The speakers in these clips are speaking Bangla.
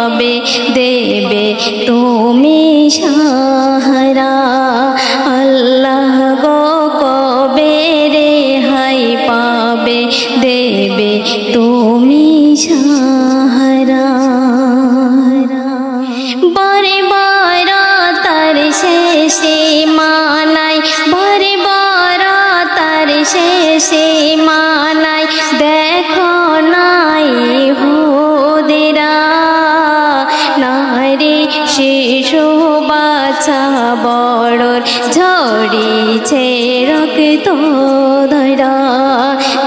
কবে দেবে তুমি সাহারা, আল্লাহ গো কবে রেহাই পাবে দেবে তুমি সাহারা। বারে বার তার শেষে মানাই, বারে বার তার শেষে মানাই, দেখো নাই হুদেরা নারী শিশু বাছা বড়র ঝরিছে রক্ত ধরা,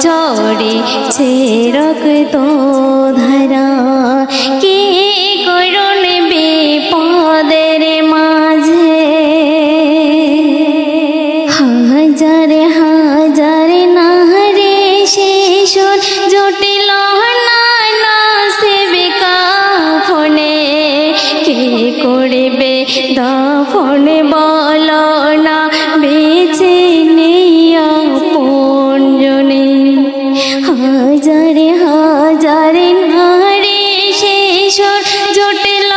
ঝরিছে রক্ত ধরা। কি করুন বিপদের মাঝে হাজার হাজার নারী শিশুর জটিল নসিবে কাফনে, কে করবে দাফন বলো না বেঁচে নেই আপনজনে। হাজার হাজার নারী শিশুর জটিল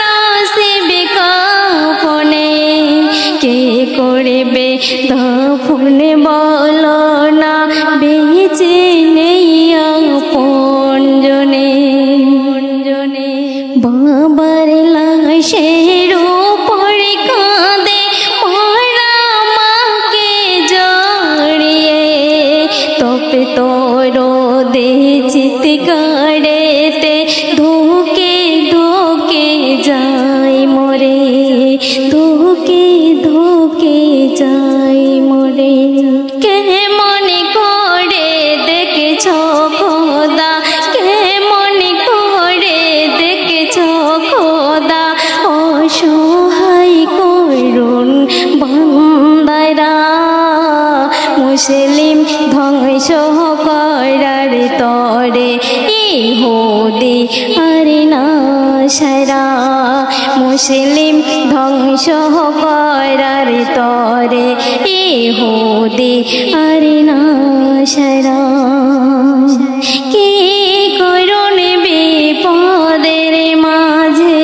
নসিবে কাফনে, কে করবে দাফন বলো না বেঁচে নেই আপনজনে। বাবার লাশের উপর কাঁদে মরা মাকে জড়িয়ে, তপে রোদে চিৎকারেতে ধুকে ধুকে যায় মরে, ধুকে ধুকে যায় মরে। কে মনে করে দেখেছ খোদা, কে মনে করে দেখেছ খোদা অসহায় করুণ বান্দারা। মুসলিম ধ্বংস করার তরে ইহুদি আর নাসারা, মুসলিম ধ্বংস করার তরে ইহুদি আর নাসারা। কি করুন বিপদের মাঝে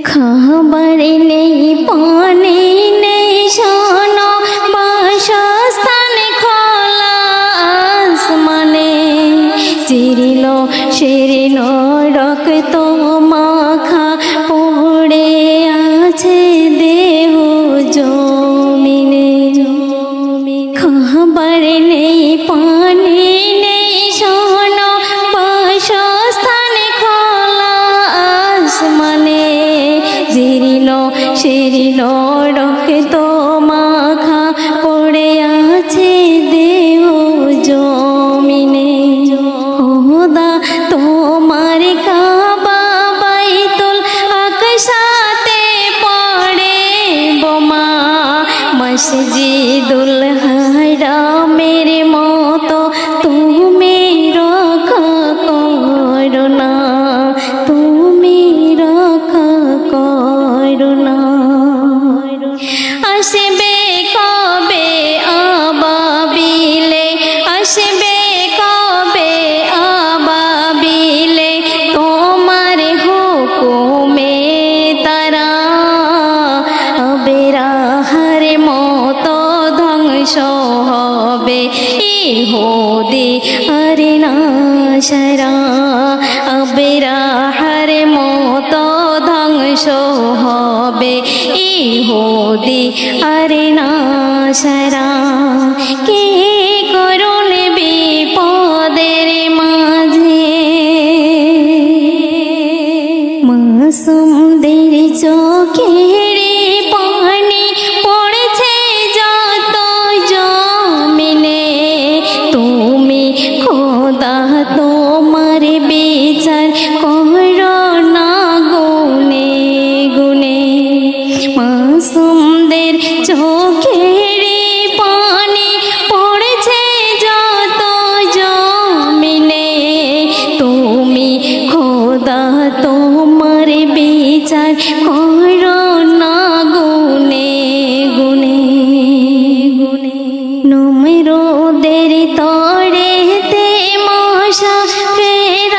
খাবার নেই পানি নেই শোনো বাসস্থান খোলা আসমানে, চিরিল শিরিল রক্ত মাখা পড়ে আছে দেহ জমিনে। খাবার নেই পানি নেই শোনো বাসস্থান খোলা আসমানে, চিরিল শিরিল রক্ত মাখা পড়ে আছে দেহ জমিনে। খোদা তোমার কাবা বাইতুল আকসাতে পড়ে বোমা, মসজিদুল হারামের মতো তুমি রক্ষা করো না, তুমি রক্ষা করো না। আসবে কবে আবাবিলে, আসবে কবে আবাবিলে তোমার হুকুমে তারা, আবেরাহার মতো ধ্বংস হবে ইহুদি আর নাসারা, আবেরাহার মতো ধ্বংস হবে ইহুদি আর নাসারা। কে করুন বিপদের মাঝে মাসুমদের চোখের পানি পড়েছে যত জমিনে, তুমি খোদা তোমার বিচার করো না গুনে গুনে। মাসুমদের চোখের পানি পড়েছে যত জমিনে, তুমি খোদা তোমার বিচার করো না গুনে গুনে গুনে। নমরুদের তরেতে মশা ফের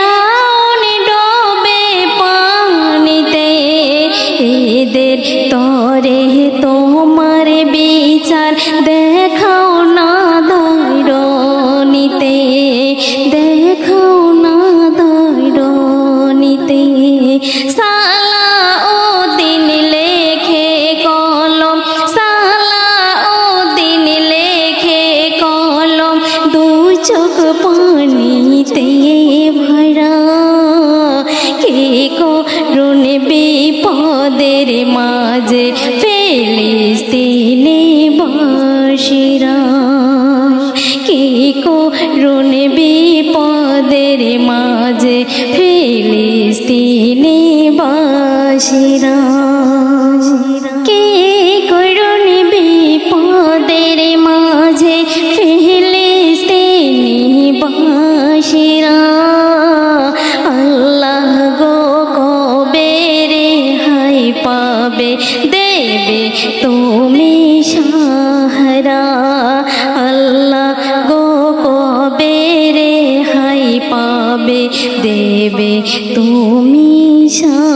মাঝে ফিলিস্তিনি বাসীরা কে করুণ বিপদের মাঝে ফিলিস্তিনি বাসীরা আল্লাহ গো কবে রেহাই পাবে দেবে তুমি সাহারা আল্লাহ গো কবে রেহাই পাবে দেবে তুমি সাহারা